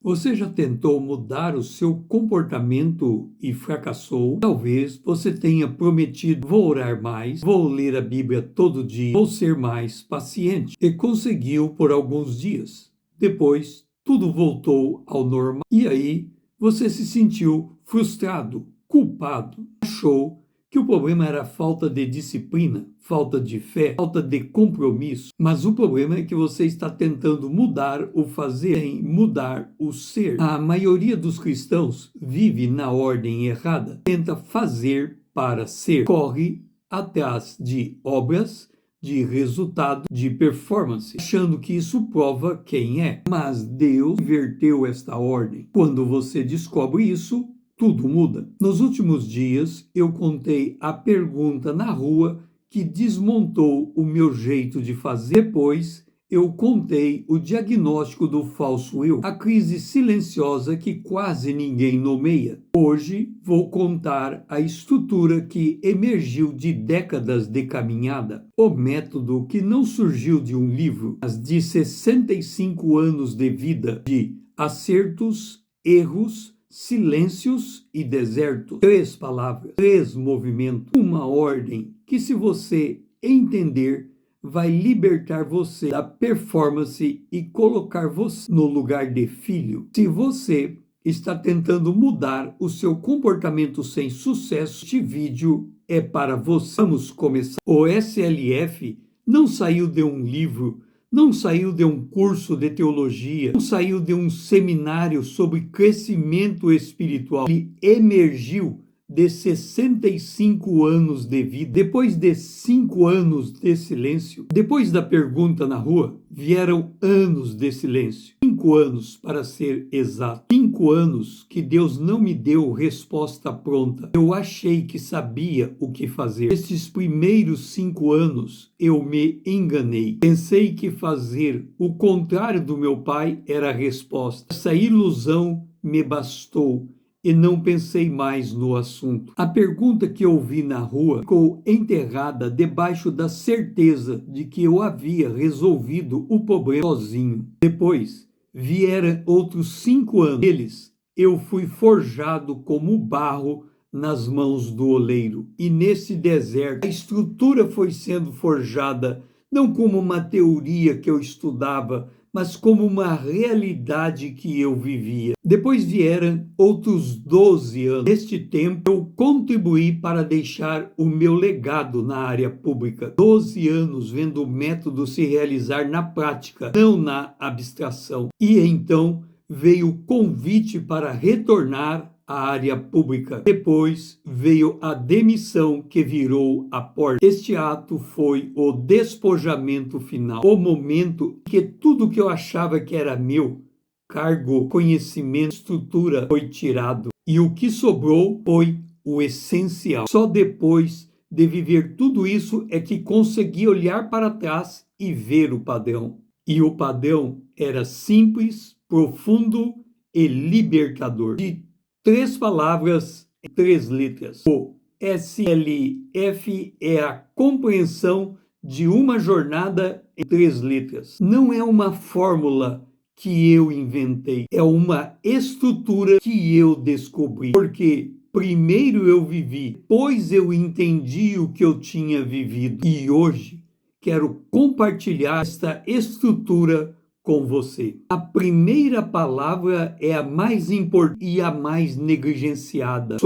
Você já tentou mudar o seu comportamento e fracassou? Talvez você tenha prometido: vou orar mais, vou ler a Bíblia todo dia, vou ser mais paciente, e conseguiu por alguns dias. Depois, tudo voltou ao normal. E aí, você se sentiu frustrado, culpado, achou que o problema era a falta de disciplina, falta de fé, falta de compromisso. Mas o problema é que você está tentando mudar o fazer sem mudar o ser. A maioria dos cristãos vive na ordem errada. Tenta fazer para ser. Corre atrás de obras, de resultado, de performance, achando que isso prova quem é. Mas Deus inverteu esta ordem. Quando você descobre isso, tudo muda. Nos últimos dias, eu contei a pergunta na rua que desmontou o meu jeito de fazer. Depois, eu contei o diagnóstico do falso eu, a crise silenciosa que quase ninguém nomeia. Hoje, vou contar a estrutura que emergiu de décadas de caminhada, o método que não surgiu de um livro, mas de 65 anos de vida, de acertos, erros, silêncios e deserto. 3 palavras, 3 movimentos, uma ordem que, se você entender, vai libertar você da performance e colocar você no lugar de filho. Se você está tentando mudar o seu comportamento sem sucesso, este vídeo é para você. Vamos começar. O SLF não saiu de um livro, não saiu de um curso de teologia, não saiu de um seminário sobre crescimento espiritual. Ele emergiu de 65 anos de vida. Depois de 5 anos de silêncio, depois da pergunta na rua, vieram anos de silêncio. 5 anos, para ser exato. 5 anos que Deus não me deu resposta pronta. Eu achei que sabia o que fazer. Esses primeiros 5 anos, eu me enganei. Pensei que fazer o contrário do meu pai era a resposta. Essa ilusão me bastou e não pensei mais no assunto. A pergunta que ouvi na rua ficou enterrada debaixo da certeza de que eu havia resolvido o problema sozinho. Depois vieram outros 5 anos. Neles, eu fui forjado como barro nas mãos do oleiro. E nesse deserto, a estrutura foi sendo forjada não como uma teoria que eu estudava, mas como uma realidade que eu vivia. Depois vieram outros 12 anos. Neste tempo, eu contribuí para deixar o meu legado na área pública. 12 anos vendo o método se realizar na prática, não na abstração. E então veio o convite para retornar à área pública. Depois veio a demissão, que virou a porta. Este ato foi o despojamento final, o momento que tudo que eu achava que era meu, cargo, conhecimento, estrutura, foi tirado. E o que sobrou foi o essencial. Só depois de viver tudo isso é que consegui olhar para trás e ver o padrão. E o padrão era simples, profundo e libertador. De 3 palavras e 3 letras. O SLF é a compreensão de uma jornada em 3 letras. Não é uma fórmula que eu inventei, é uma estrutura que eu descobri. Porque primeiro eu vivi, depois eu entendi o que eu tinha vivido. E hoje quero compartilhar esta estrutura com você. A primeira palavra é a mais importante e a mais negligenciada.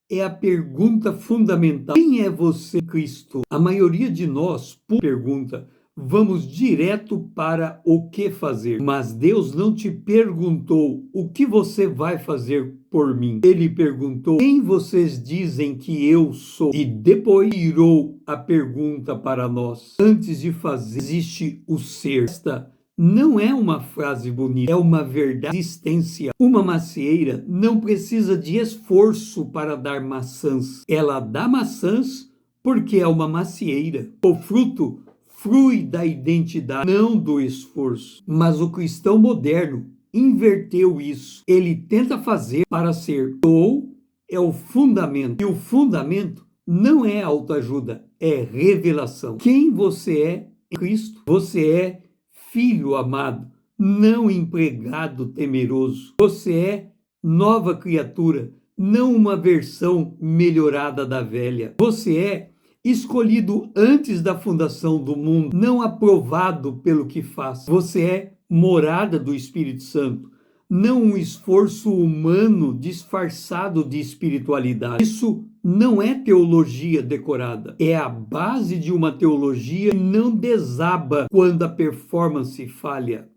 É a pergunta fundamental. Quem é você, Cristo? A maioria de nós pergunta, vamos direto para o que fazer. Mas Deus não te perguntou o que você vai fazer por mim. Ele perguntou, quem vocês dizem que eu sou? E depois tirou a pergunta para nós. Antes de fazer, existe o ser. Esta não é uma frase bonita, é uma verdade existencial. Uma macieira não precisa de esforço para dar maçãs. Ela dá maçãs porque é uma macieira. O fruto flui da identidade, não do esforço. Mas o cristão moderno inverteu isso. Ele tenta fazer para ser. Ou é o fundamento. E o fundamento não é autoajuda, é revelação. Quem você é em Cristo? Você é filho amado, não empregado temeroso. Você é nova criatura, não uma versão melhorada da velha. Você é escolhido antes da fundação do mundo, não aprovado pelo que faz. Você é morada do Espírito Santo, não um esforço humano disfarçado de espiritualidade. Isso não é teologia decorada, é a base de uma teologia que não desaba quando a performance falha.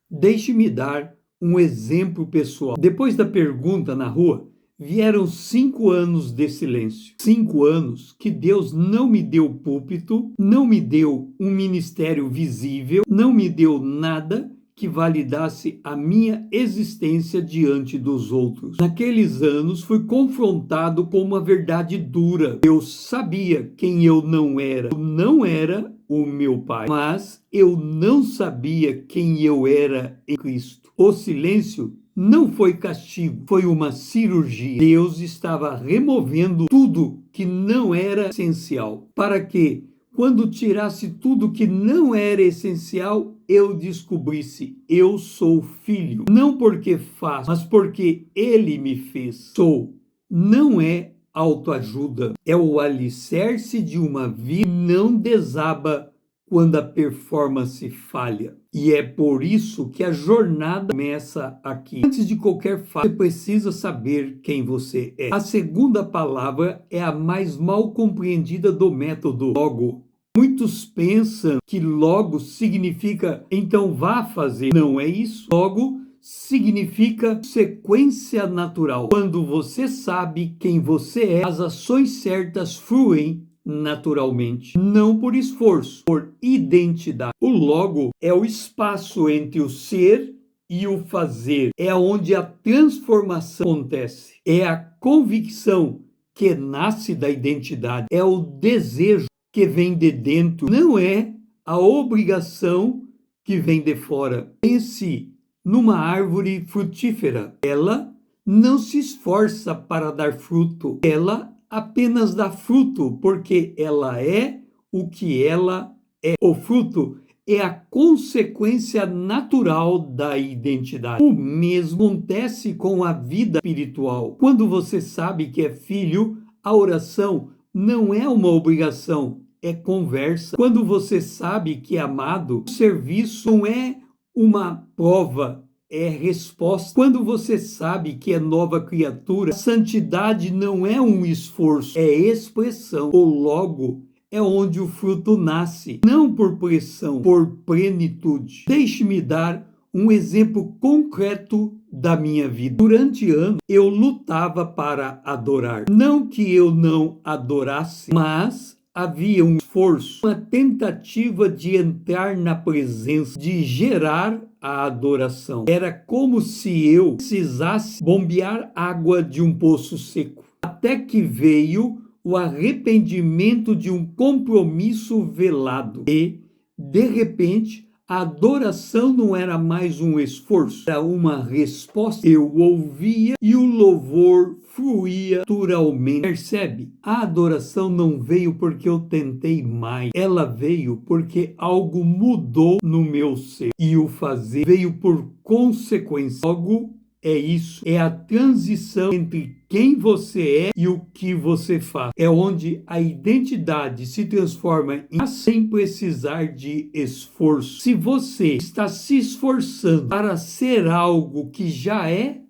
Deixe-me dar um exemplo pessoal. Depois da pergunta na rua, vieram 5 anos de silêncio. 5 anos que Deus não me deu púlpito, não me deu um ministério visível, não me deu nada que validasse a minha existência diante dos outros. Naqueles anos fui confrontado com uma verdade dura. Eu sabia quem eu não era. Eu não era o meu pai, mas eu não sabia quem eu era em Cristo. O silêncio não foi castigo, foi uma cirurgia. Deus estava removendo tudo que não era essencial, para que, quando tirasse tudo que não era essencial, eu descobrisse: eu sou filho, não porque faço, mas porque Ele me fez. Sou, não é autoajuda, é o alicerce de uma vida que não desaba quando a performance falha. E é por isso que a jornada começa aqui. Antes de qualquer fato, você precisa saber quem você é. A segunda palavra é a mais mal compreendida do método logo. Muitos pensam que logo significa então vá fazer. Não é isso. Logo significa sequência natural. Quando você sabe quem você é, as ações certas fluem naturalmente, não por esforço, por identidade. O logo é o espaço entre o ser e o fazer, é onde a transformação acontece, é a convicção que nasce da identidade, é o desejo que vem de dentro, não é a obrigação que vem de fora. Pense numa árvore frutífera, ela não se esforça para dar fruto, ela apenas dá fruto porque ela é o que ela é. O fruto é a consequência natural da identidade. O mesmo acontece com a vida espiritual. Quando você sabe que é filho, a oração não é uma obrigação, é conversa. Quando você sabe que é amado, o serviço não é uma prova, é resposta. Quando você sabe que é nova criatura, a santidade não é um esforço, é expressão. O logo é onde o fruto nasce, não por pressão, por plenitude. Deixe-me dar um exemplo concreto da minha vida. Durante anos, eu lutava para adorar. Não que eu não adorasse, mas havia um esforço, uma tentativa de entrar na presença, de gerar a adoração. Era como se eu precisasse bombear água de um poço seco. Até que veio o arrependimento de um compromisso velado. E, de repente, a adoração não era mais um esforço, era uma resposta. Eu ouvia e o louvor fluía naturalmente. Percebe? A adoração não veio porque eu tentei mais. Ela veio porque algo mudou no meu ser. E o fazer veio por consequência. Logo, é isso. É a transição entre quem você é e o que você faz. É onde a identidade se transforma em sem precisar de esforço. Se você está se esforçando para ser algo que já é,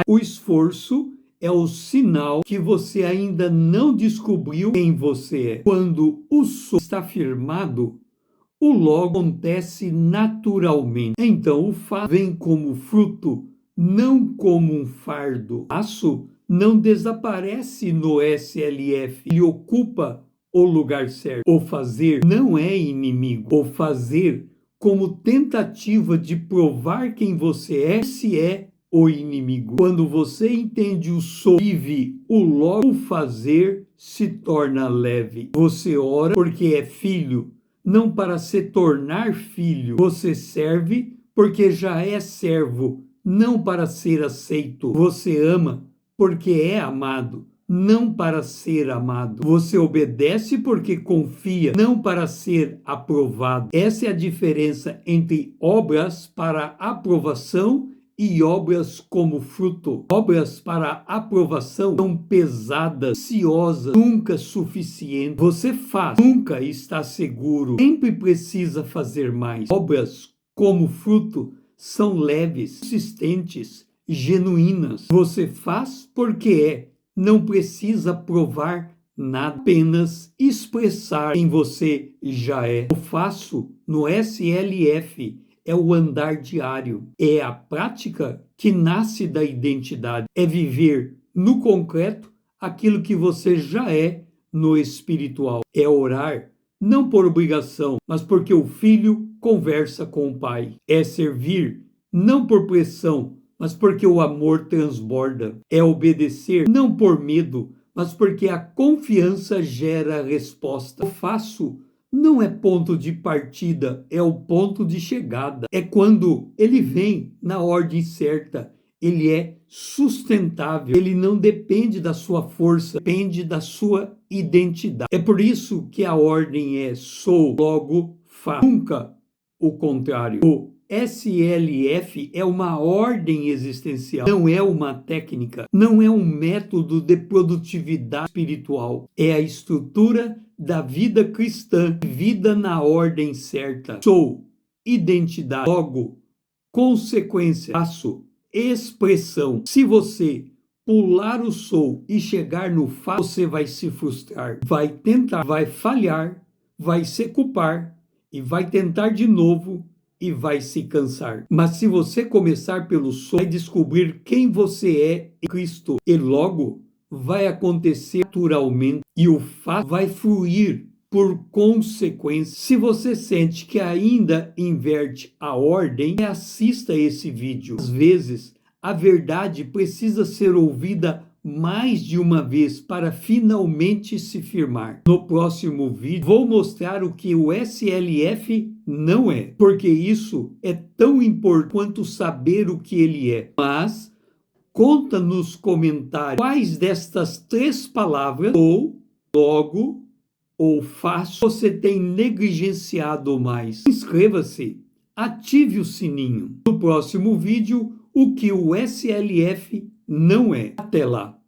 o esforço é o sinal que você ainda não descobriu quem você é. Quando o sou está firmado, o logo acontece naturalmente. Então o fato vem como fruto, não como um fardo. O passo não desaparece no SLF, ele ocupa o lugar certo. O fazer não é inimigo. O fazer, como tentativa de provar quem você é, se é o inimigo. Quando você entende o sou, vive o logo, o fazer se torna leve. Você ora porque é filho, não para se tornar filho. Você serve porque já é servo, não para ser aceito. Você ama porque é amado, não para ser amado. Você obedece porque confia, não para ser aprovado. Essa é a diferença entre obras para aprovação e obras como fruto. Obras para aprovação são pesadas, ansiosas, nunca suficientes. Você faz, nunca está seguro, sempre precisa fazer mais. Obras como fruto são leves, consistentes, genuínas. Você faz porque é, não precisa provar nada, apenas expressar quem você já é. Eu faço no SLF. É o andar diário, é a prática que nasce da identidade, é viver no concreto aquilo que você já é no espiritual. É orar, não por obrigação, mas porque o filho conversa com o pai. É servir, não por pressão, mas porque o amor transborda. É obedecer, não por medo, mas porque a confiança gera resposta. Eu faço não é ponto de partida, é o ponto de chegada. É quando ele vem na ordem certa. Ele é sustentável, ele não depende da sua força, depende da sua identidade. É por isso que a ordem é sou, logo faço, nunca o contrário. O SLF é uma ordem existencial, não é uma técnica, não é um método de produtividade espiritual, é a estrutura da vida cristã, vida na ordem certa. Sou, identidade, logo, consequência, passo, expressão. Se você pular o sou e chegar no faço, você vai se frustrar, vai tentar, vai falhar, vai se culpar e vai tentar de novo e vai se cansar. Mas se você começar pelo sou, vai descobrir quem você é em Cristo e logo vai acontecer naturalmente e o fato vai fluir por consequência. Se você sente que ainda inverte a ordem, assista esse vídeo. Às vezes, a verdade precisa ser ouvida mais de uma vez para finalmente se firmar. No próximo vídeo, vou mostrar o que o SLF não é, porque isso é tão importante quanto saber o que ele é. Mas conta nos comentários quais destas 3 palavras, ou, logo, ou faço, você tem negligenciado mais. Inscreva-se, ative o sininho. No próximo vídeo, o que o SLF não é. Até lá!